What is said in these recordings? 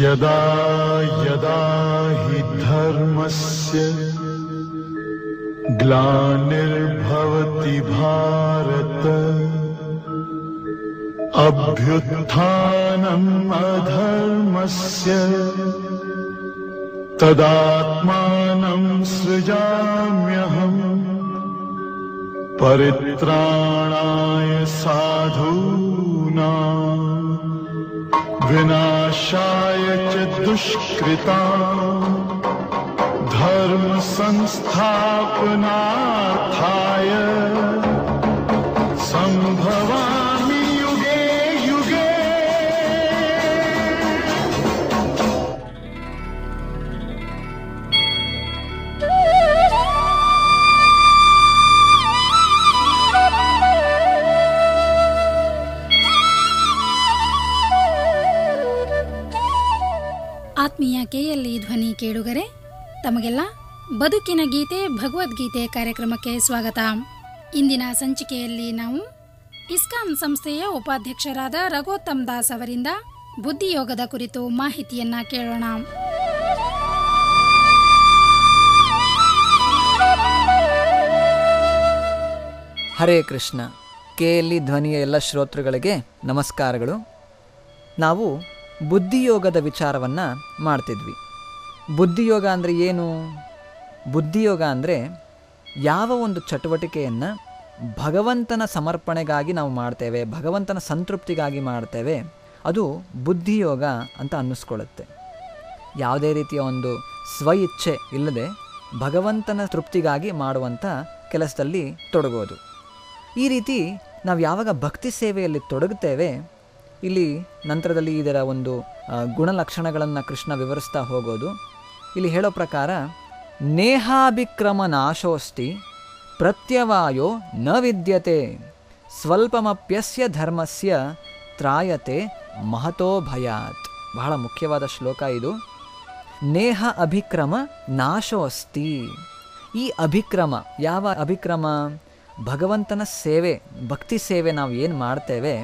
ಯದಾ ಯದಾ ಹಿ ಧರ್ಮಸ್ಯ ಗ್ಲಾನಿರ್ಭವತಿ ಭಾರತ ಅಭ್ಯುತ್ಥಾನಂ ಅಧರ್ಮಸ್ಯ ತದಾತ್ಮಾನಂ ಸೃಜಾಮ್ಯಹಂ ಪರಿತ್ರಾಣಾಯ ಸಾಧೂನಾಂ ವಿನಾಶಾಯ ಚ ದುಷ್ಕೃತಾಂ ಧರ್ಮ ಸಂಸ್ಥಾಪನಾರ್ಥಾಯ ಸಂಭವಾಮಿ ಯುಗೇ ಯುಗೇ. ಆತ್ಮೀಯ ಕೆಎಲ್ಇ ಧ್ವನಿ ಕೇಳುಗರೆ, ತಮಗೆಲ್ಲ ಬದುಕಿನ ಗೀತೆ ಭಗವದ್ಗೀತೆ ಕಾರ್ಯಕ್ರಮಕ್ಕೆ ಸ್ವಾಗತ. ಇಂದಿನ ಸಂಚಿಕೆಯಲ್ಲಿ ನಾವು ಇಸ್ಕಾನ್ ಸಂಸ್ಥೆಯ ಉಪಾಧ್ಯಕ್ಷರಾದ ರಘೋತ್ತಮ್ ದಾಸ್ ಅವರಿಂದ ಬುದ್ಧಿಯೋಗದ ಕುರಿತು ಮಾಹಿತಿಯನ್ನ ಕೇಳೋಣ. ಹರೇ ಕೃಷ್ಣ. ಕೆಎಲ್ಇ ಧ್ವನಿಯ ಎಲ್ಲ ಶ್ರೋತೃಗಳಿಗೆ ನಮಸ್ಕಾರಗಳು. ನಾವು ಬುದ್ಧಿಯೋಗದ ವಿಚಾರವನ್ನು ಮಾಡ್ತಿದ್ವಿ. ಬುದ್ಧಿಯೋಗ ಅಂದರೆ ಏನು? ಬುದ್ಧಿಯೋಗ ಅಂದರೆ ಯಾವ ಒಂದು ಚಟುವಟಿಕೆಯನ್ನು ಭಗವಂತನ ಸಮರ್ಪಣೆಗಾಗಿ ನಾವು ಮಾಡ್ತೇವೆ, ಭಗವಂತನ ಸಂತೃಪ್ತಿಗಾಗಿ ಮಾಡ್ತೇವೆ, ಅದು ಬುದ್ಧಿಯೋಗ ಅಂತ ಅನ್ನಿಸ್ಕೊಳ್ಳುತ್ತೆ. ಯಾವುದೇ ರೀತಿಯ ಒಂದು ಸ್ವ ಇಚ್ಛೆ ಇಲ್ಲದೆ ಭಗವಂತನ ತೃಪ್ತಿಗಾಗಿ ಮಾಡುವಂಥ ಕೆಲಸದಲ್ಲಿ ತೊಡಗೋದು. ಈ ರೀತಿ ನಾವು ಯಾವಾಗ ಭಕ್ತಿ ಸೇವೆಯಲ್ಲಿ ತೊಡಗುತ್ತೇವೆ, ಇಲ್ಲಿ ನಂತರದಲ್ಲಿ ಇದರ ಒಂದು ಗುಣಲಕ್ಷಣಗಳನ್ನು ಕೃಷ್ಣ ವಿವರಿಸ್ತಾ ಹೋಗೋದು. ಇಲ್ಲಿ ಹೇಳೋ ಪ್ರಕಾರ ನೇಹಾಭಿಕ್ರಮ ನಾಶೋಸ್ತಿ ಪ್ರತ್ಯವಾಯೋ ನ ವಿದ್ಯತೆ ಸ್ವಲ್ಪಮಪ್ಯಸ್ಯ ಧರ್ಮಸ್ಯ ತ್ರಾಯತೆ ಮಹತೋ ಭಯಾತ್. ಬಹಳ ಮುಖ್ಯವಾದ ಶ್ಲೋಕ ಇದು. ನೇಹ ಅಭಿಕ್ರಮ ನಾಶೋಸ್ತಿ. ಈ ಅಭಿಕ್ರಮ, ಯಾವ ಅಭಿಕ್ರಮ? ಭಗವಂತನ ಸೇವೆ, ಭಕ್ತಿ ಸೇವೆ ನಾವು ಏನು ಮಾಡ್ತೇವೆ,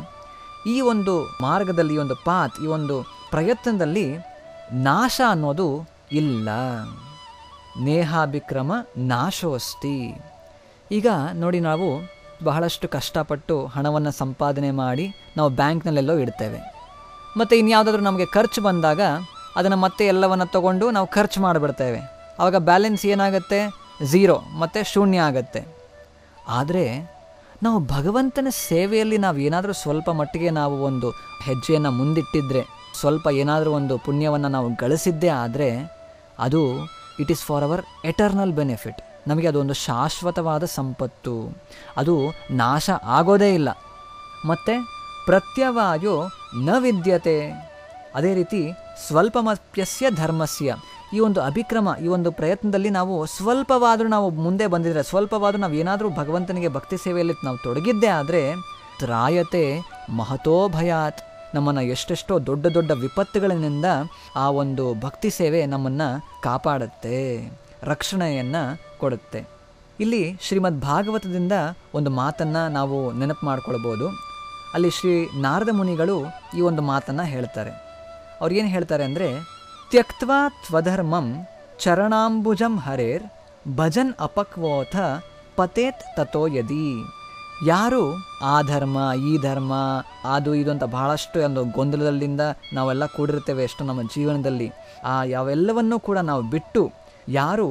ಈ ಒಂದು ಮಾರ್ಗದಲ್ಲಿ, ಈ ಒಂದು ಪಾತ್, ಈ ಒಂದು ಪ್ರಯತ್ನದಲ್ಲಿ ನಾಶ ಅನ್ನೋದು ಇಲ್ಲ. ನೇಹಾಭಿಕ್ರಮ ನಾಶೋಸ್ತಿ. ಈಗ ನೋಡಿ, ನಾವು ಬಹಳಷ್ಟು ಕಷ್ಟಪಟ್ಟು ಹಣವನ್ನು ಸಂಪಾದನೆ ಮಾಡಿ ನಾವು ಬ್ಯಾಂಕ್ನಲ್ಲೆಲ್ಲೋ ಇಡ್ತೇವೆ. ಮತ್ತು ಇನ್ಯಾವುದಾದ್ರೂ ನಮಗೆ ಖರ್ಚು ಬಂದಾಗ ಅದನ್ನು ಮತ್ತೆ ಎಲ್ಲವನ್ನು ತಗೊಂಡು ನಾವು ಖರ್ಚು ಮಾಡಿಬಿಡ್ತೇವೆ. ಆವಾಗ ಬ್ಯಾಲೆನ್ಸ್ ಏನಾಗುತ್ತೆ? ಝೀರೋ, ಮತ್ತು ಶೂನ್ಯ ಆಗುತ್ತೆ. ಆದರೆ ನಾವು ಭಗವಂತನ ಸೇವೆಯಲ್ಲಿ ನಾವು ಏನಾದರೂ ಸ್ವಲ್ಪ ಮಟ್ಟಿಗೆ ನಾವು ಒಂದು ಹೆಜ್ಜೆಯನ್ನು ಮುಂದಿಟ್ಟಿದ್ರೆ, ಸ್ವಲ್ಪ ಏನಾದರೂ ಒಂದು ಪುಣ್ಯವನ್ನು ನಾವು ಗಳಿಸಿದ್ದೇ ಆದರೆ ಅದು it is for our eternal benefit. ನಮಗೆ ಅದೊಂದು ಶಾಶ್ವತವಾದ ಸಂಪತ್ತು, ಅದು ನಾಶ ಆಗೋದೇ ಇಲ್ಲ. ಮತ್ತು ಪ್ರತ್ಯವಾಯೋ ನ ವಿದ್ಯತೆ. ಅದೇ ರೀತಿ ಸ್ವಲ್ಪಮಪ್ಯಸ್ಯ ಧರ್ಮಸ್ಯ. ಈ ಒಂದು ಅಭಿಕ್ರಮ, ಈ ಒಂದು ಪ್ರಯತ್ನದಲ್ಲಿ ನಾವು ಸ್ವಲ್ಪವಾದರೂ ನಾವು ಮುಂದೆ ಬಂದಿದ್ರೆ, ಸ್ವಲ್ಪವಾದರೂ ನಾವು ಏನಾದರೂ ಭಗವಂತನಿಗೆ ಭಕ್ತಿ ಸೇವೆಯಲ್ಲಿ ನಾವು ತೊಡಗಿದ್ದೇ ಆದರೆ ತ್ರಾಯತೆ ಮಹತೋ ಭಯಾತ್. ನಮ್ಮನ್ನು ಎಷ್ಟೆಷ್ಟೋ ದೊಡ್ಡ ದೊಡ್ಡ ವಿಪತ್ತುಗಳಿಂದ ಆ ಒಂದು ಭಕ್ತಿ ಸೇವೆ ನಮ್ಮನ್ನು ಕಾಪಾಡುತ್ತೆ, ರಕ್ಷಣೆಯನ್ನು ಕೊಡುತ್ತೆ. ಇಲ್ಲಿ ಶ್ರೀಮದ್ ಭಾಗವತದಿಂದ ಒಂದು ಮಾತನ್ನು ನಾವು ನೆನಪು ಮಾಡ್ಕೊಳ್ಬೋದು. ಅಲ್ಲಿ ಶ್ರೀ ನಾರದ ಮುನಿಗಳು ಈ ಒಂದು ಮಾತನ್ನು ಹೇಳ್ತಾರೆ. ಅವ್ರು ಏನು ಹೇಳ್ತಾರೆ ಅಂದರೆ, ತ್ಯಕ್ತ್ವಾ ತ್ವಧರ್ಮಂ ಚರಣಾಂಬುಜಂ ಹರೇರ್ ಭಜನ್ ಅಪಕ್ವೋಥ ಪತೇತ್ ತಥೋ ಯದಿ. ಯಾರು ಆ ಧರ್ಮ ಈ ಧರ್ಮ ಅದು ಇದು ಅಂತ ಬಹಳಷ್ಟು ಒಂದು ಗೊಂದಲದಿಂದ ನಾವೆಲ್ಲ ಕೂಡಿರ್ತೇವೆ ಎಷ್ಟು ನಮ್ಮ ಜೀವನದಲ್ಲಿ, ಆ ಯಾವೆಲ್ಲವನ್ನೂ ಕೂಡ ನಾವು ಬಿಟ್ಟು ಯಾರು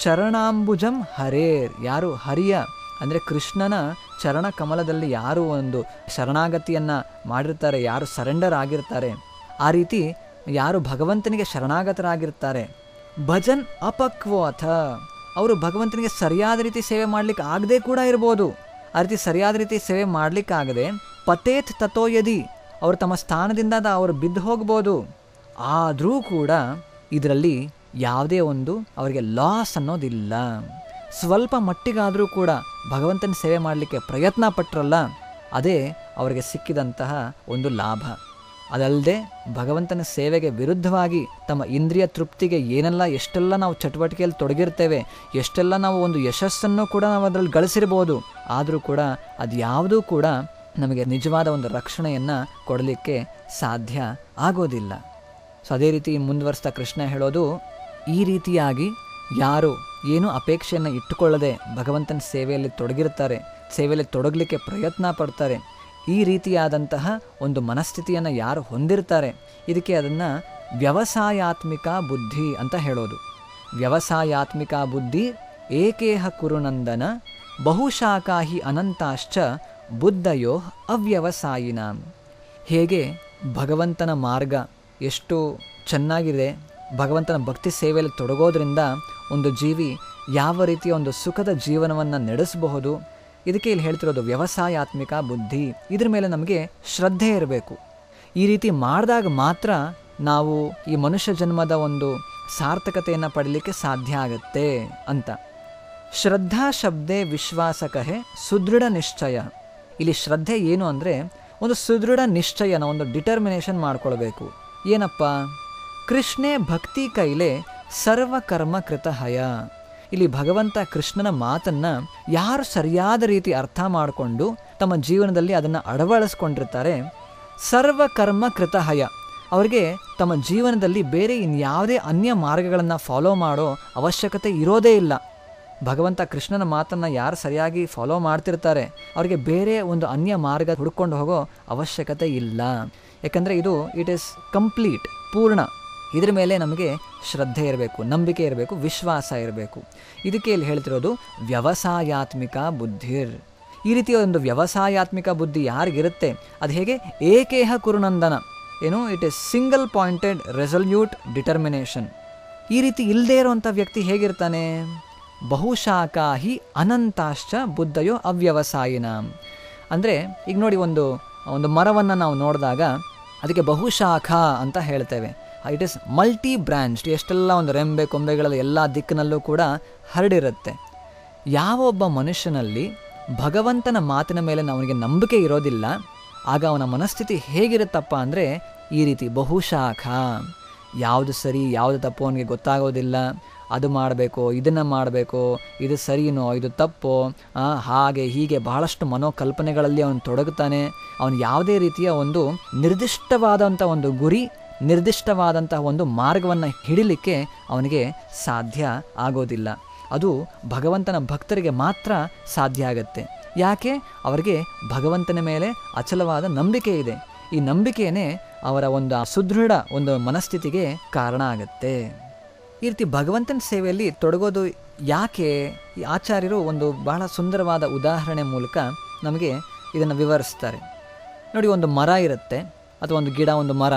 ಚರಣಾಂಬುಜಂ ಹರೇರ್, ಯಾರು ಹರಿಯ ಅಂದರೆ ಕೃಷ್ಣನ ಚರಣ ಕಮಲದಲ್ಲಿ ಯಾರು ಒಂದು ಶರಣಾಗತಿಯನ್ನು ಮಾಡಿರ್ತಾರೆ, ಯಾರು ಸರೆಂಡರ್ ಆಗಿರ್ತಾರೆ, ಆ ರೀತಿ ಯಾರು ಭಗವಂತನಿಗೆ ಶರಣಾಗತರಾಗಿರ್ತಾರೆ, ಭಜನ್ ಅಪಕ್ವೋಥ, ಅವರು ಭಗವಂತನಿಗೆ ಸರಿಯಾದ ರೀತಿ ಸೇವೆ ಮಾಡಲಿಕ್ಕೆ ಆಗದೆ ಕೂಡ ಇರ್ಬೋದು. ಆ ರೀತಿ ಸರಿಯಾದ ರೀತಿ ಸೇವೆ ಮಾಡಲಿಕ್ಕಾಗದೆ ಪತೇತ್ ತಥೋ ಯದಿ, ಅವರು ತಮ್ಮ ಸ್ಥಾನದಿಂದ ಅವರು ಬಿದ್ದು ಹೋಗ್ಬೋದು. ಆದರೂ ಕೂಡ ಇದರಲ್ಲಿ ಯಾವುದೇ ಒಂದು ಅವರಿಗೆ ಲಾಸ್ ಅನ್ನೋದಿಲ್ಲ. ಸ್ವಲ್ಪ ಮಟ್ಟಿಗಾದರೂ ಕೂಡ ಭಗವಂತನ ಸೇವೆ ಮಾಡಲಿಕ್ಕೆ ಪ್ರಯತ್ನ ಪಟ್ಟರಲ್ಲ, ಅದೇ ಅವರಿಗೆ ಸಿಕ್ಕಿದಂತಹ ಒಂದು ಲಾಭ. ಅದಲ್ಲದೆ ಭಗವಂತನ ಸೇವೆಗೆ ವಿರುದ್ಧವಾಗಿ ತಮ್ಮ ಇಂದ್ರಿಯ ತೃಪ್ತಿಗೆ ಎಷ್ಟೆಲ್ಲ ನಾವು ಚಟುವಟಿಕೆಯಲ್ಲಿ ತೊಡಗಿರ್ತೇವೆ, ಎಷ್ಟೆಲ್ಲ ನಾವು ಒಂದು ಯಶಸ್ಸನ್ನು ಕೂಡ ನಾವು ಅದರಲ್ಲಿ ಗಳಿಸಿರ್ಬೋದು, ಆದರೂ ಕೂಡ ಅದು ಯಾವುದೂ ಕೂಡ ನಮಗೆ ನಿಜವಾದ ಒಂದು ರಕ್ಷಣೆಯನ್ನು ಕೊಡಲಿಕ್ಕೆ ಸಾಧ್ಯ ಆಗೋದಿಲ್ಲ. ಸೊ ಅದೇ ರೀತಿ ಮುಂದುವರಿಸ್ತಾ ಕೃಷ್ಣ ಹೇಳೋದು, ಈ ರೀತಿಯಾಗಿ ಯಾರು ಏನು ಅಪೇಕ್ಷೆಯನ್ನು ಇಟ್ಟುಕೊಳ್ಳದೆ ಭಗವಂತನ ಸೇವೆಯಲ್ಲಿ ತೊಡಗಿರ್ತಾರೆ, ಸೇವೆಯಲ್ಲಿ ತೊಡಗಲಿಕ್ಕೆ ಪ್ರಯತ್ನ ಪಡ್ತಾರೆ, ಈ ರೀತಿಯಾದಂತಹ ಒಂದು ಮನಸ್ಥಿತಿಯನ್ನು ಯಾರು ಹೊಂದಿರ್ತಾರೆ, ಇದಕ್ಕೆ ಅದನ್ನು ವ್ಯವಸಾಯಾತ್ಮಿಕ ಬುದ್ಧಿ ಅಂತ ಹೇಳೋದು. ವ್ಯವಸಾಯಾತ್ಮಿಕ ಬುದ್ಧಿ ಏಕೇಹ ಕುರುನಂದನ ಬಹುಶಾಖಾಹಿ ಅನಂತಾಶ್ಚ ಬುದ್ಧಯೋ ಅವ್ಯವಸಾಯಿನ. ಹೇಗೆ ಭಗವಂತನ ಮಾರ್ಗ ಎಷ್ಟು ಚೆನ್ನಾಗಿದೆ, ಭಗವಂತನ ಭಕ್ತಿ ಸೇವೆಯಲ್ಲಿ ತೊಡಗೋದ್ರಿಂದ ಒಂದು ಜೀವಿ ಯಾವ ರೀತಿಯ ಒಂದು ಸುಖದ ಜೀವನವನ್ನು ನಡೆಸಬಹುದು, ಇದಕ್ಕೆ ಇಲ್ಲಿ ಹೇಳ್ತಿರೋದು ವ್ಯವಸಾಯಾತ್ಮಿಕ ಬುದ್ಧಿ. ಇದ್ರ ಮೇಲೆ ನಮಗೆ ಶ್ರದ್ಧೆ ಇರಬೇಕು. ಈ ರೀತಿ ಮಾಡಿದಾಗ ಮಾತ್ರ ನಾವು ಈ ಮನುಷ್ಯ ಜನ್ಮದ ಒಂದು ಸಾರ್ಥಕತೆಯನ್ನು ಪಡೀಲಿಕ್ಕೆ ಸಾಧ್ಯ ಆಗುತ್ತೆ ಅಂತ. ಶ್ರದ್ಧಾ ಶಬ್ದೇ ವಿಶ್ವಾಸಕಹೆ ಸುದೃಢ ನಿಶ್ಚಯ. ಇಲ್ಲಿ ಶ್ರದ್ಧೆ ಏನು ಅಂದರೆ ಒಂದು ಸುದೃಢ ನಿಶ್ಚಯನ, ಒಂದು ಡಿಟರ್ಮಿನೇಷನ್ ಮಾಡ್ಕೊಳ್ಬೇಕು. ಏನಪ್ಪ? ಕೃಷ್ಣೇ ಭಕ್ತಿ ಕೈಲೆ ಸರ್ವಕರ್ಮ ಕೃತಹಯ. ಇಲ್ಲಿ ಭಗವಂತ ಕೃಷ್ಣನ ಮಾತನ್ನು ಯಾರು ಸರಿಯಾದ ರೀತಿ ಅರ್ಥ ಮಾಡಿಕೊಂಡು ತಮ್ಮ ಜೀವನದಲ್ಲಿ ಅದನ್ನು ಅಳವಡಿಸ್ಕೊಂಡಿರ್ತಾರೆ, ಸರ್ವಕರ್ಮ ಕೃತಹಯ, ಅವರಿಗೆ ತಮ್ಮ ಜೀವನದಲ್ಲಿ ಬೇರೆ ಇನ್ಯಾವುದೇ ಅನ್ಯ ಮಾರ್ಗಗಳನ್ನು ಫಾಲೋ ಮಾಡೋ ಅವಶ್ಯಕತೆ ಇರೋದೇ ಇಲ್ಲ. ಭಗವಂತ ಕೃಷ್ಣನ ಮಾತನ್ನು ಯಾರು ಸರಿಯಾಗಿ ಫಾಲೋ ಮಾಡ್ತಿರ್ತಾರೆ ಅವರಿಗೆ ಬೇರೆ ಒಂದು ಅನ್ಯ ಮಾರ್ಗ ಹುಡ್ಕೊಂಡು ಹೋಗೋ ಅವಶ್ಯಕತೆ ಇಲ್ಲ. ಯಾಕಂದರೆ ಇದು ಇಟ್ ಈಸ್ ಕಂಪ್ಲೀಟ್, ಪೂರ್ಣ. ಇದ್ರ ಮೇಲೆ ನಮಗೆ ಶ್ರದ್ಧೆ ಇರಬೇಕು, ನಂಬಿಕೆ ಇರಬೇಕು, ವಿಶ್ವಾಸ ಇರಬೇಕು. ಇದಕ್ಕೆ ಇಲ್ಲಿ ಹೇಳ್ತಿರೋದು ವ್ಯವಸಾಯಾತ್ಮಿಕ ಬುದ್ಧಿರ್. ಈ ರೀತಿಯ ಒಂದು ವ್ಯವಸಾಯಾತ್ಮಿಕ ಬುದ್ಧಿ ಯಾರಿಗಿರುತ್ತೆ ಅದು ಹೇಗೆ? ಏಕೇಹ ಕುರುನಂದನ, ಏನು, it is single pointed resolute determination. ಈ ರೀತಿ ಇಲ್ಲದೇ ಇರುವಂಥ ವ್ಯಕ್ತಿ ಹೇಗಿರ್ತಾನೆ? ಬಹುಶಾಖಾಹಿ ಅನಂತಾಶ್ಚ ಬುದ್ಧಯೋ ಅವ್ಯವಸಾಯಿನ. ಅಂದರೆ ಈಗ ನೋಡಿ, ಒಂದು ಮರವನ್ನು ನಾವು ನೋಡಿದಾಗ ಅದಕ್ಕೆ ಬಹುಶಾಖ ಅಂತ ಹೇಳ್ತೇವೆ. ಇಟ್ ಈಸ್ ಮಲ್ಟಿ ಬ್ರಾಂಚ್, ಎಷ್ಟೆಲ್ಲ ಒಂದು ರೆಂಬೆ ಕೊಂಬೆಗಳಲ್ಲಿ ಎಲ್ಲ ದಿಕ್ಕಿನಲ್ಲೂ ಕೂಡ ಹರಡಿರುತ್ತೆ. ಯಾವ ಒಬ್ಬ ಮನುಷ್ಯನಲ್ಲಿ ಭಗವಂತನ ಮಾತಿನ ಮೇಲೆ ಅವನಿಗೆ ನಂಬಿಕೆ ಇರೋದಿಲ್ಲ, ಆಗ ಅವನ ಮನಸ್ಥಿತಿ ಹೇಗಿರುತ್ತಪ್ಪ ಅಂದರೆ ಈ ರೀತಿ ಬಹುಶಾಖ. ಯಾವುದು ಸರಿ ಯಾವುದು ತಪ್ಪು ಅವನಿಗೆ ಗೊತ್ತಾಗೋದಿಲ್ಲ. ಅದು ಮಾಡಬೇಕು, ಇದನ್ನು ಮಾಡಬೇಕು, ಇದು ಸರಿನೋ ಇದು ತಪ್ಪೋ, ಹಾಗೆ ಹೀಗೆ ಬಹಳಷ್ಟು ಮನೋಕಲ್ಪನೆಗಳಲ್ಲಿ ಅವನು ತೊಡಗುತ್ತಾನೆ. ಅವನು ಯಾವುದೇ ರೀತಿಯ ಒಂದು ನಿರ್ದಿಷ್ಟವಾದಂಥ ಒಂದು ಗುರಿ, ನಿರ್ದಿಷ್ಟವಾದಂತಹ ಒಂದು ಮಾರ್ಗವನ್ನು ಹಿಡಿಲಿಕ್ಕೆ ಅವನಿಗೆ ಸಾಧ್ಯ ಆಗೋದಿಲ್ಲ. ಅದು ಭಗವಂತನ ಭಕ್ತರಿಗೆ ಮಾತ್ರ ಸಾಧ್ಯ ಆಗತ್ತೆ. ಯಾಕೆ? ಅವರಿಗೆ ಭಗವಂತನ ಮೇಲೆ ಅಚಲವಾದ ನಂಬಿಕೆ ಇದೆ. ಈ ನಂಬಿಕೆಯೇ ಅವರ ಒಂದು ಸುದೃಢ ಒಂದು ಮನಸ್ಥಿತಿಗೆ ಕಾರಣ ಆಗತ್ತೆ. ಈ ರೀತಿ ಭಗವಂತನ ಸೇವೆಯಲ್ಲಿ ತೊಡಗೋದು ಯಾಕೆ? ಈ ಆಚಾರ್ಯರು ಒಂದು ಬಹಳ ಸುಂದರವಾದ ಉದಾಹರಣೆ ಮೂಲಕ ನಮಗೆ ಇದನ್ನು ವಿವರಿಸ್ತಾರೆ. ನೋಡಿ, ಒಂದು ಮರ ಇರುತ್ತೆ ಅಥವಾ ಒಂದು ಗಿಡ, ಒಂದು ಮರ,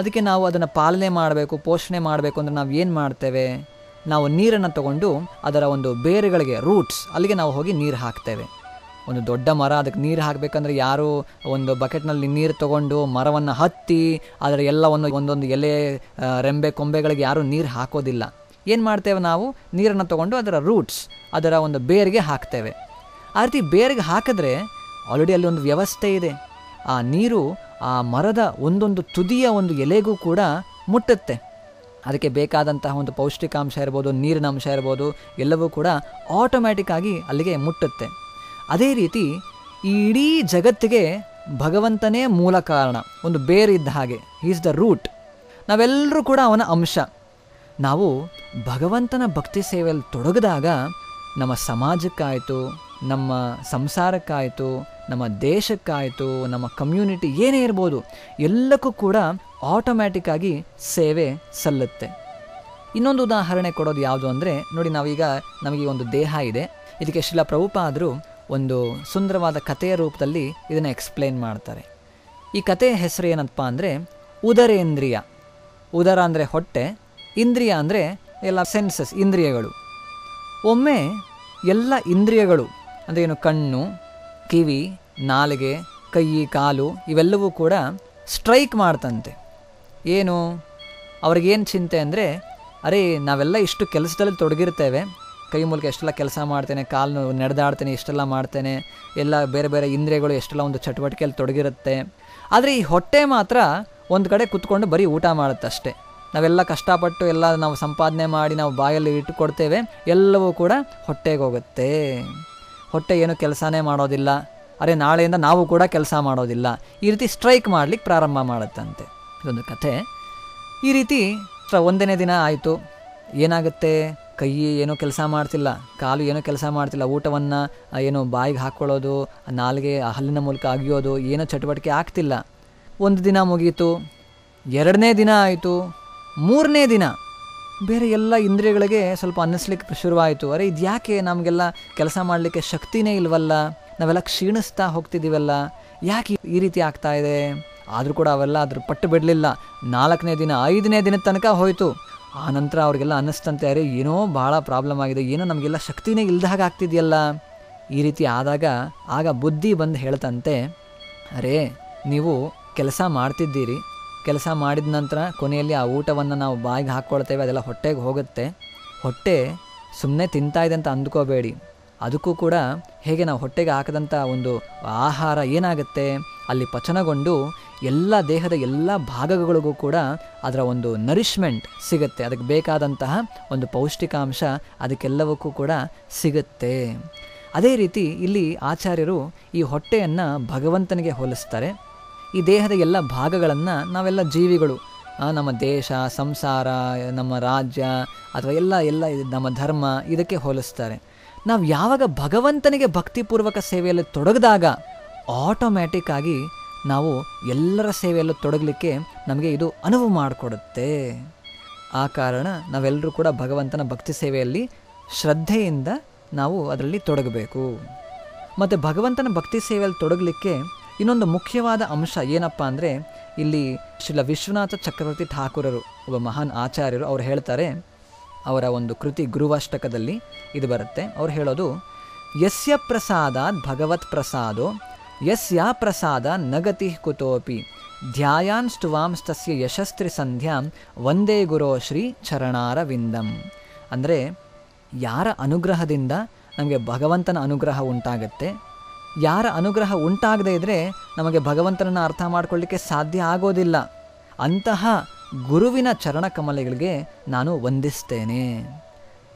ಅದಕ್ಕೆ ನಾವು ಅದನ್ನು ಪಾಲನೆ ಮಾಡಬೇಕು, ಪೋಷಣೆ ಮಾಡಬೇಕು ಅಂದರೆ ನಾವು ಏನು ಮಾಡ್ತೇವೆ? ನಾವು ನೀರನ್ನು ತಗೊಂಡು ಅದರ ಒಂದು ಬೇರುಗಳಿಗೆ, ರೂಟ್ಸ್, ಅಲ್ಲಿಗೆ ನಾವು ಹೋಗಿ ನೀರು ಹಾಕ್ತೇವೆ. ಒಂದು ದೊಡ್ಡ ಮರ, ಅದಕ್ಕೆ ನೀರು ಹಾಕಬೇಕಂದ್ರೆ ಯಾರು ಒಂದು ಬಕೆಟ್ನಲ್ಲಿ ನೀರು ತೊಗೊಂಡು ಮರವನ್ನು ಹತ್ತಿ ಅದರ ಎಲ್ಲವನ್ನು ಒಂದೊಂದು ಎಲೆ, ರೆಂಬೆ, ಕೊಂಬೆಗಳಿಗೆ ಯಾರೂ ನೀರು ಹಾಕೋದಿಲ್ಲ. ಏನು ಮಾಡ್ತೇವೆ? ನಾವು ನೀರನ್ನು ತೊಗೊಂಡು ಅದರ ರೂಟ್ಸ್, ಅದರ ಒಂದು ಬೇರಿಗೆ ಹಾಕ್ತೇವೆ. ಆ ರೀತಿ ಬೇರಿಗೆ ಹಾಕಿದ್ರೆ ಆಲ್ರೆಡಿ ಅಲ್ಲಿ ಒಂದು ವ್ಯವಸ್ಥೆ ಇದೆ. ಆ ನೀರು ಆ ಮರದ ಒಂದೊಂದು ತುದಿಯ ಒಂದು ಎಲೆಗೂ ಕೂಡ ಮುಟ್ಟುತ್ತೆ. ಅದಕ್ಕೆ ಬೇಕಾದಂತಹ ಒಂದು ಪೌಷ್ಟಿಕಾಂಶ ಇರ್ಬೋದು, ನೀರಿನ ಅಂಶ ಇರ್ಬೋದು, ಎಲ್ಲವೂ ಕೂಡ ಆಟೋಮ್ಯಾಟಿಕ್ ಆಗಿ ಅಲ್ಲಿಗೆ ಮುಟ್ಟುತ್ತೆ. ಅದೇ ರೀತಿ ಈ ಇಡೀ ಜಗತ್ತಿಗೆ ಭಗವಂತನೇ ಮೂಲ ಕಾರಣ, ಒಂದು ಬೇರಿದ್ದ ಹಾಗೆ. Is the root. ನಾವೆಲ್ಲರೂ ಕೂಡ ಅವನ ಅಂಶ. ನಾವು ಭಗವಂತನ ಭಕ್ತಿ ಸೇವೆಯಲ್ಲಿ ತೊಡಗಿದಾಗ ನಮ್ಮ ಸಮಾಜಕ್ಕಾಯಿತು, ನಮ್ಮ ಸಂಸಾರಕ್ಕಾಯಿತು, ನಮ್ಮ ದೇಶಕ್ಕಾಯಿತು, ನಮ್ಮ ಕಮ್ಯುನಿಟಿ ಏನೇ ಇರ್ಬೋದು, ಎಲ್ಲಕ್ಕೂ ಕೂಡ ಆಟೋಮ್ಯಾಟಿಕ್ ಆಗಿ ಸೇವೆ ಸಲ್ಲುತ್ತೆ. ಇನ್ನೊಂದು ಉದಾಹರಣೆ ಕೊಡೋದು ಯಾವುದು ಅಂದರೆ, ನೋಡಿ, ನಾವೀಗ ನಮಗೆ ಒಂದು ದೇಹ ಇದೆ. ಇದಕ್ಕೆ ಶ್ರೀಲ ಪ್ರಭುಪಾದರು ಒಂದು ಸುಂದರವಾದ ಕಥೆಯ ರೂಪದಲ್ಲಿ ಇದನ್ನು ಎಕ್ಸ್ಪ್ಲೇನ್ ಮಾಡ್ತಾರೆ. ಈ ಕಥೆಯ ಹೆಸರು ಏನಪ್ಪ ಅಂದರೆ ಉದರೇಂದ್ರಿಯ. ಉದರ ಅಂದರೆ ಹೊಟ್ಟೆ, ಇಂದ್ರಿಯ ಅಂದರೆ ಎಲ್ಲ ಸೆನ್ಸಸ್, ಇಂದ್ರಿಯಗಳು. ಒಮ್ಮೆ ಎಲ್ಲ ಇಂದ್ರಿಯಗಳು ಅಂದರೆ ಏನು, ಕಣ್ಣು, ಕಿವಿ, ನಾಲಿಗೆ, ಕೈ, ಕಾಲು, ಇವೆಲ್ಲವೂ ಕೂಡ ಸ್ಟ್ರೈಕ್ ಮಾಡ್ತಂತೆ. ಏನು ಅವ್ರಿಗೇನು ಚಿಂತೆ ಅಂದರೆ, ಅರೇ ನಾವೆಲ್ಲ ಇಷ್ಟು ಕೆಲಸದಲ್ಲಿ ತೊಡಗಿರ್ತೇವೆ, ಕೈ ಮೂಲಕ ಎಷ್ಟೆಲ್ಲ ಕೆಲಸ ಮಾಡ್ತೇನೆ, ಕಾಲು ನಡೆದಾಡ್ತೇನೆ, ಇಷ್ಟೆಲ್ಲ ಮಾಡ್ತೇನೆ, ಎಲ್ಲ ಬೇರೆ ಬೇರೆ ಇಂದ್ರಿಯಗಳು ಎಷ್ಟೆಲ್ಲ ಒಂದು ಚಟುವಟಿಕೆಯಲ್ಲಿ ತೊಡಗಿರುತ್ತೆ. ಆದರೆ ಈ ಹೊಟ್ಟೆ ಮಾತ್ರ ಒಂದು ಕಡೆ ಕುತ್ಕೊಂಡು ಬರೀ ಊಟ ಮಾಡುತ್ತೆ ಅಷ್ಟೇ. ನಾವೆಲ್ಲ ಕಷ್ಟಪಟ್ಟು ಎಲ್ಲ ನಾವು ಸಂಪಾದನೆ ಮಾಡಿ ನಾವು ಬಾಯಲ್ಲಿ ಇಟ್ಟುಕೊಡ್ತೇವೆ, ಎಲ್ಲವೂ ಕೂಡ ಹೊಟ್ಟೆಗೆ ಹೋಗುತ್ತೆ. ಹೊಟ್ಟೆ ಏನು ಕೆಲಸನೇ ಮಾಡೋದಿಲ್ಲ. ಅರೆ ನಾಳೆಯಿಂದ ನಾವು ಕೂಡ ಕೆಲಸ ಮಾಡೋದಿಲ್ಲ. ಈ ರೀತಿ ಸ್ಟ್ರೈಕ್ ಮಾಡಲಿಕ್ಕೆ ಪ್ರಾರಂಭ ಮಾಡುತ್ತಂತೆ. ಇದೊಂದು ಕಥೆ. ಈ ರೀತಿ ಒಂದನೇ ದಿನ ಆಯಿತು. ಏನಾಗುತ್ತೆ, ಕೈ ಏನೋ ಕೆಲಸ ಮಾಡ್ತಿಲ್ಲ, ಕಾಲು ಏನೋ ಕೆಲಸ ಮಾಡ್ತಿಲ್ಲ, ಊಟವನ್ನು ಏನೋ ಬಾಯಿಗೆ ಹಾಕ್ಕೊಳ್ಳೋದು, ನಾಲಿಗೆ ಹಲ್ಲಿನ ಮೂಲಕ ಅಗಿಯೋದು ಏನೋ ಚಟುವಟಿಕೆ ಆಗ್ತಿಲ್ಲ. ಒಂದು ದಿನ ಮುಗೀತು, 2ನೇ ದಿನ ಆಯಿತು, 3ನೇ ದಿನ ಬೇರೆ ಎಲ್ಲ ಇಂದ್ರಿಯಗಳಿಗೆ ಸ್ವಲ್ಪ ಅನ್ನಿಸ್ಲಿಕ್ಕೆ ಶುರುವಾಯಿತು. ಅರೆ ಇದು ಯಾಕೆ ನಮಗೆಲ್ಲ ಕೆಲಸ ಮಾಡಲಿಕ್ಕೆ ಶಕ್ತಿನೇ ಇಲ್ವಲ್ಲ, ನಾವೆಲ್ಲ ಕ್ಷೀಣಿಸ್ತಾ ಹೋಗ್ತಿದ್ದೀವಲ್ಲ, ಯಾಕೆ ಈ ರೀತಿ ಆಗ್ತಾ ಇದೆ? ಆದರೂ ಕೂಡ ಅವೆಲ್ಲ ಅದ್ರ ಪಟ್ಟು ಬಿಡಲಿಲ್ಲ. 4ನೇ ದಿನ 5ನೇ ದಿನದ ತನಕ ಹೋಯಿತು. ಆ ನಂತರ ಅವ್ರಿಗೆಲ್ಲ ಅನ್ನಿಸ್ತಂತೆ, ಅರೆ ಏನೋ ಭಾಳ ಪ್ರಾಬ್ಲಮ್ ಆಗಿದೆ, ಏನೋ ನಮಗೆಲ್ಲ ಶಕ್ತಿನೇ ಇಲ್ದಾಗ ಆಗ್ತಿದೆಯಲ್ಲ. ಈ ರೀತಿ ಆದಾಗ ಆಗ ಬುದ್ಧಿ ಬಂದು ಹೇಳ್ತಂತೆ, ಅರೆ ನೀವು ಕೆಲಸ ಮಾಡ್ತಿದ್ದೀರಿ, ಕೆಲಸ ಮಾಡಿದ ನಂತರ ಕೊನೆಯಲ್ಲಿ ಆ ಊಟವನ್ನು ನಾವು ಬಾಯಿಗೆ ಹಾಕ್ಕೊಳ್ತೇವೆ, ಅದೆಲ್ಲ ಹೊಟ್ಟೆಗೆ ಹೋಗುತ್ತೆ. ಹೊಟ್ಟೆ ಸುಮ್ಮನೆ ತಿಂತಾ ಇದೆ ಅಂತ ಅಂದ್ಕೋಬೇಡಿ. ಅದಕ್ಕೂ ಕೂಡ ಹೇಗೆ ನಾವು ಹೊಟ್ಟೆಗೆ ಹಾಕದಂಥ ಒಂದು ಆಹಾರ ಏನಾಗುತ್ತೆ, ಅಲ್ಲಿ ಪಚನಗೊಂಡು ಎಲ್ಲ ದೇಹದ ಎಲ್ಲ ಭಾಗಗಳಿಗೂ ಕೂಡ ಅದರ ಒಂದು ನರಿಷ್ಮೆಂಟ್ ಸಿಗುತ್ತೆ, ಅದಕ್ಕೆ ಬೇಕಾದಂತಹ ಒಂದು ಪೌಷ್ಟಿಕಾಂಶ ಅದಕ್ಕೆಲ್ಲವಕ್ಕೂ ಕೂಡ ಸಿಗುತ್ತೆ. ಅದೇ ರೀತಿ ಇಲ್ಲಿ ಆಚಾರ್ಯರು ಈ ಹೊಟ್ಟೆಯನ್ನು ಭಗವಂತನಿಗೆ ಹೋಲಿಸ್ತಾರೆ. ಈ ದೇಹದ ಎಲ್ಲ ಭಾಗಗಳನ್ನು ನಾವೆಲ್ಲ ಜೀವಿಗಳು, ನಮ್ಮ ದೇಶ, ಸಂಸಾರ, ನಮ್ಮ ರಾಜ್ಯ ಅಥವಾ ಎಲ್ಲ ನಮ್ಮ ಧರ್ಮ ಇದಕ್ಕೆ ಹೋಲಿಸ್ತಾರೆ. ನಾವು ಯಾವಾಗ ಭಗವಂತನಿಗೆ ಭಕ್ತಿಪೂರ್ವಕ ಸೇವೆಯಲ್ಲಿ ತೊಡಗಿದಾಗ ಆಟೋಮ್ಯಾಟಿಕ್ ಆಗಿ ನಾವು ಎಲ್ಲರ ಸೇವೆಯಲ್ಲೂ ತೊಡಗಲಿಕ್ಕೆ ನಮಗೆ ಇದು ಅನುವು ಮಾಡಿಕೊಡುತ್ತೆ. ಆ ಕಾರಣ ನಾವೆಲ್ಲರೂ ಕೂಡ ಭಗವಂತನ ಭಕ್ತಿ ಸೇವೆಯಲ್ಲಿ ಶ್ರದ್ಧೆಯಿಂದ ನಾವು ಅದರಲ್ಲಿ ತೊಡಗಬೇಕು. ಮತ್ತು ಭಗವಂತನ ಭಕ್ತಿ ಸೇವೆಯಲ್ಲಿ ತೊಡಗಲಿಕ್ಕೆ ಇನ್ನೊಂದು ಮುಖ್ಯವಾದ ಅಂಶ ಏನಪ್ಪ ಅಂದರೆ, ಇಲ್ಲಿ ಶ್ರೀಲ ವಿಶ್ವನಾಥ ಚಕ್ರವರ್ತಿ ಠಾಕೂರರು ಒಬ್ಬ ಮಹಾನ್ ಆಚಾರ್ಯರು ಅವ್ರು ಹೇಳ್ತಾರೆ, ಅವರ ಒಂದು ಕೃತಿ ಗುರುವಾಷ್ಟಕದಲ್ಲಿ ಇದು ಬರುತ್ತೆ. ಅವ್ರು ಹೇಳೋದು, ಯಸ್ಯ ಪ್ರಸಾದಾತ್ ಭಗವತ್ ಪ್ರಸಾದೋ ಯಸ್ಯಾ ಪ್ರಸಾದ ನಗತಿ ಕುತೋಪಿ ಧ್ಯಾಯಾನ್ ಸ್ತುವಾಂಸ್ತಸ್ಯ ಯಶಸ್ತ್ರಿ ಸಂಧ್ಯಾಂ ವಂದೇ ಗುರೋ ಶ್ರೀ ಚರಣಾರವಿಂದಂ. ಅಂದರೆ ಯಾರ ಅನುಗ್ರಹದಿಂದ ನಮಗೆ ಭಗವಂತನ ಅನುಗ್ರಹ ಉಂಟಾಗತ್ತೆ, ಯಾರ ಅನುಗ್ರಹ ಉಂಟಾಗದೇ ಇದ್ದರೆ ನಮಗೆ ಭಗವಂತನನ್ನು ಅರ್ಥ ಮಾಡ್ಕೊಳ್ಳಿಕ್ಕೆ ಸಾಧ್ಯ ಆಗೋದಿಲ್ಲ, ಅಂತಹ ಗುರುವಿನ ಚರಣಕಮಲಗಳಿಗೆ ನಾನು ವಂದಿಸ್ತೇನೆ.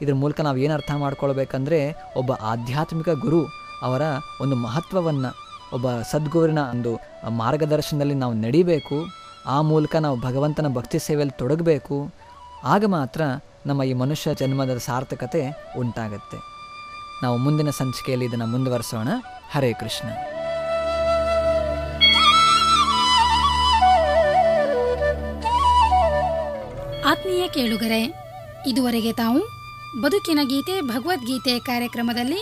ಇದ್ರ ಮೂಲಕ ನಾವು ಏನು ಅರ್ಥ ಮಾಡ್ಕೊಳ್ಬೇಕಂದ್ರೆ, ಒಬ್ಬ ಆಧ್ಯಾತ್ಮಿಕ ಗುರು ಅವರ ಒಂದು ಮಹತ್ವವನ್ನು, ಒಬ್ಬ ಸದ್ಗುರುವಿನ ಒಂದು ಮಾರ್ಗದರ್ಶನದಲ್ಲಿ ನಾವು ನಡಿಬೇಕು. ಆ ಮೂಲಕ ನಾವು ಭಗವಂತನ ಭಕ್ತಿ ಸೇವೆಯಲ್ಲಿ ತೊಡಗಬೇಕು. ಆಗ ಮಾತ್ರ ನಮ್ಮ ಈ ಮನುಷ್ಯ ಜನ್ಮದ ಸಾರ್ಥಕತೆ ಉಂಟಾಗತ್ತೆ. ನಾವು ಮುಂದಿನ ಸಂಚಿಕೆಯಲ್ಲಿ ಇದನ್ನು ಮುಂದುವರಿಸೋಣ. ಹರೇ ಕೃಷ್ಣ. ಆತ್ಮೀಯ ಕೇಳುಗರೆ, ಇದುವರೆಗೆ ತಾವು ಬದುಕಿನ ಗೀತೆ ಭಗವದ್ಗೀತೆ ಕಾರ್ಯಕ್ರಮದಲ್ಲಿ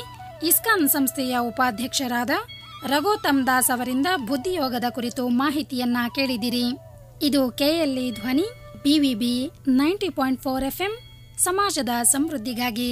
ಇಸ್ಕಾನ್ ಸಂಸ್ಥೆಯ ಉಪಾಧ್ಯಕ್ಷರಾದ ರಘೋತ್ತಮ್ ದಾಸ್ ಅವರಿಂದ ಬುದ್ಧಿಯೋಗದ ಕುರಿತು ಮಾಹಿತಿಯನ್ನ ಕೇಳಿದಿರಿ. ಇದು ಕೆಎಲ್ಇ ಧ್ವನಿ BVB 90.4 FM ಸಮಾಜದ ಸಮೃದ್ಧಿಗಾಗಿ.